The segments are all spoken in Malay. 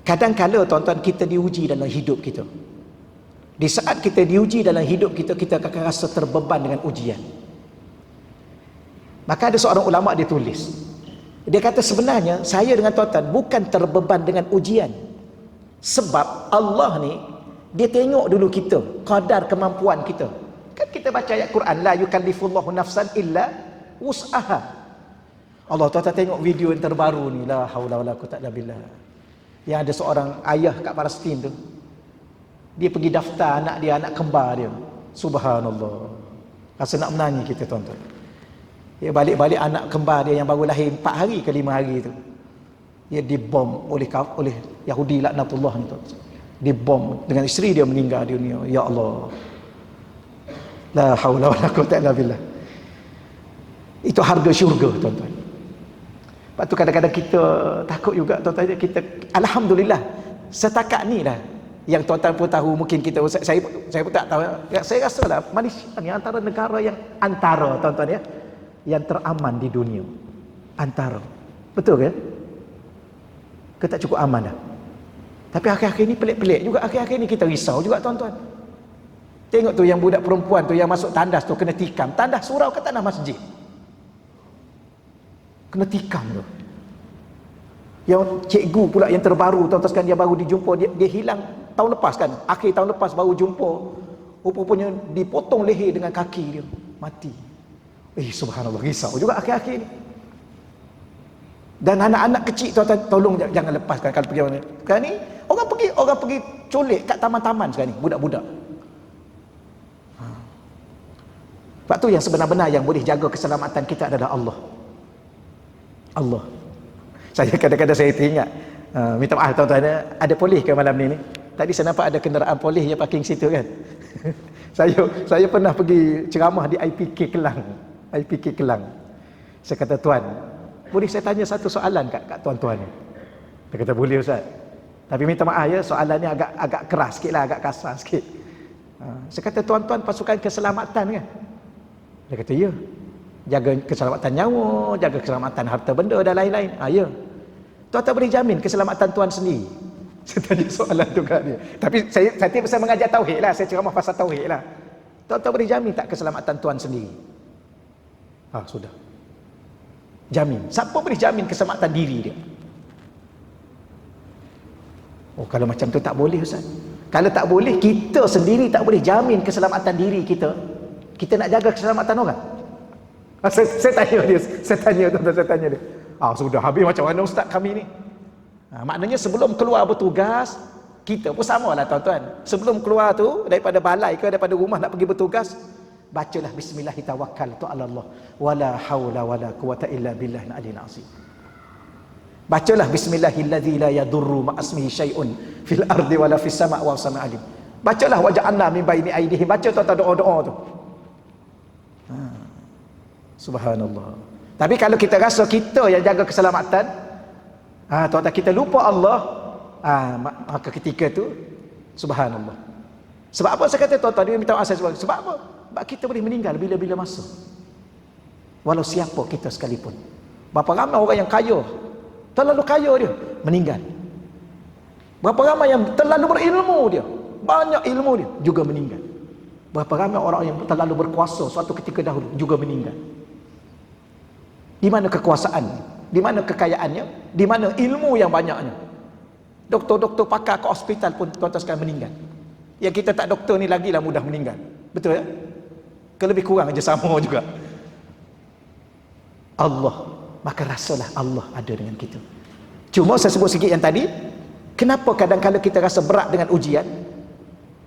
Kadang-kala tuan-tuan kita diuji dalam hidup kita. Di saat kita diuji dalam hidup kita, kita akan rasa terbeban dengan ujian. Maka ada seorang ulama dia tulis, dia kata sebenarnya saya dengan tuan-tuan bukan terbeban dengan ujian, sebab Allah ni dia tengok dulu kita, kadar kemampuan kita. Kan kita baca ayat Quran, la yukallifullahu nafsan illa wus'aha. Allah tuan-tuan tengok video yang terbaru ni, la haula wala quwwata illa billah, yang ada seorang ayah kat Palestin tu, dia pergi daftar anak dia, anak kembar dia. Subhanallah, rasa nak menangis kita tuan-tuan. Dia balik-balik anak kembar dia yang baru lahir 4 hari ke 5 hari tu, dia dibom oleh Yahudi laknatullah ni tuan. Dibom dengan isteri dia meninggal dunia. Ya Allah, la haula wala quwwata illa billah. Itu harga syurga tuan-tuan. Lepas tu kadang-kadang kita takut juga tuan-tuan. Kita alhamdulillah setakat ni lah yang tuan-tuan pun tahu, mungkin kita, saya pun tak tahu. Saya rasa lah Malaysia ni antara negara yang tuan-tuan ya, yang teraman di dunia. Antara. Betul ke? Kita tak cukup aman dah. Tapi akhir-akhir ni pelik-pelik juga. Akhir-akhir ni kita risau juga tuan-tuan. Tengok tu yang budak perempuan tu yang masuk tandas tu kena tikam. Tandas surau ke tanah masjid? Kena tikam tu. Yang cikgu pula yang terbaru tuan-tuan sekalian, dia baru dijumpa, dia hilang tahun lepas kan. Akhir tahun lepas baru jumpa. Rupanya dipotong leher dengan kaki dia. Mati. Subhanallah, risau juga akhir-akhir ni. Dan anak-anak kecil tuan-tuan, tolong jangan lepaskan kalau pergi mana. Sekarang ni orang pergi colik kat taman-taman sekarang ni, budak-budak. Sebab tu yang sebenar-benar yang boleh jaga keselamatan kita adalah Allah. Allah. Saya kadang-kadang saya teringat, minta maaf tuan-tuan, ada polis ke malam ni? Tadi saya nampak ada kenderaan polis yang parking situ kan. saya pernah pergi ceramah di IPK Kelang. Saya kata, tuan, boleh saya tanya satu soalan kat tuan-tuan ni? Dia kata, boleh Ustaz. Tapi minta maaf ya, soalan ni agak keras sikit lah, agak kasar sikit. Saya kata, tuan-tuan pasukan keselamatan kan? Dia kata, ya. Jaga keselamatan nyawa, jaga keselamatan harta benda dan lain-lain. Ya. Tuan-tuan boleh jamin keselamatan tuan sendiri? Saya tanya soalan tu kat dia. Tapi saya pasal mengajar tauhid lah, saya ceramah pasal tauhid lah. Tuan-tuan boleh jamin tak keselamatan tuan sendiri? Sudah. Jamin. Siapa boleh jamin keselamatan diri dia? Kalau macam tu tak boleh Ustaz. Kalau tak boleh, kita sendiri tak boleh jamin keselamatan diri kita. Kita nak jaga keselamatan orang. Saya tanya dia. Sudah habis macam mana Ustaz kami ni? Maknanya sebelum keluar bertugas, kita pun samalah tuan-tuan. Sebelum keluar tu daripada balai ke daripada rumah nak pergi bertugas, bacalah bismillah tawakkaltu ala Allah wala haula wala quwata illa billahil aliyyil azim. Bacalah bismillahilladzi la yadurru ma'asmihi syai'un fil ardi wala fis sama' wa sama' alim. Bacalah waja'alna min baini aydihim. Baca tuan-tuan doa-doa tu. Subhanallah. Tapi kalau kita rasa kita yang jaga keselamatan, tuan-tuan, kita lupa Allah, maka ketika tu subhanallah. Sebab apa saya kata tuan-tuan, dia minta maaf saya sebab apa? Sebab kita boleh meninggal bila-bila masa. Walau siapa kita sekalipun. Berapa ramai orang yang kaya, terlalu kaya dia, meninggal. Berapa ramai yang terlalu berilmu dia, banyak ilmu dia, juga meninggal. Berapa ramai orang yang terlalu berkuasa suatu ketika dahulu, juga meninggal. Di mana kekuasaan, di mana kekayaannya, di mana ilmu yang banyaknya. Doktor-doktor pakar ke hospital pun tuan-tuan sekalian meninggal. Yang kita tak doktor ni lagilah mudah meninggal. Betul ya? Kelebih kurang aja sama juga. Allah, maka rasalah Allah ada dengan kita. Cuma saya sebut sikit yang tadi, kenapa kadang-kadang kita rasa berat dengan ujian?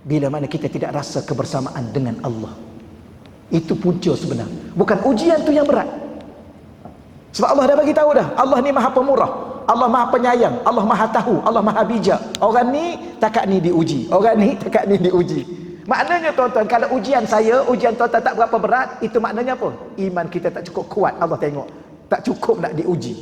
Bila mana kita tidak rasa kebersamaan dengan Allah. Itu punca sebenar. Bukan ujian tu yang berat. Sebab Allah dah bagi tahu dah, Allah ni Maha Pemurah, Allah Maha Penyayang, Allah Maha Tahu, Allah Maha Bijak. Orang ni takat ni diuji, orang ni takat ni diuji. Maknanya tuan-tuan, kalau ujian saya, ujian tuan-tuan tak berapa berat, itu maknanya apa? Iman kita tak cukup kuat. Allah tengok, tak cukup nak diuji.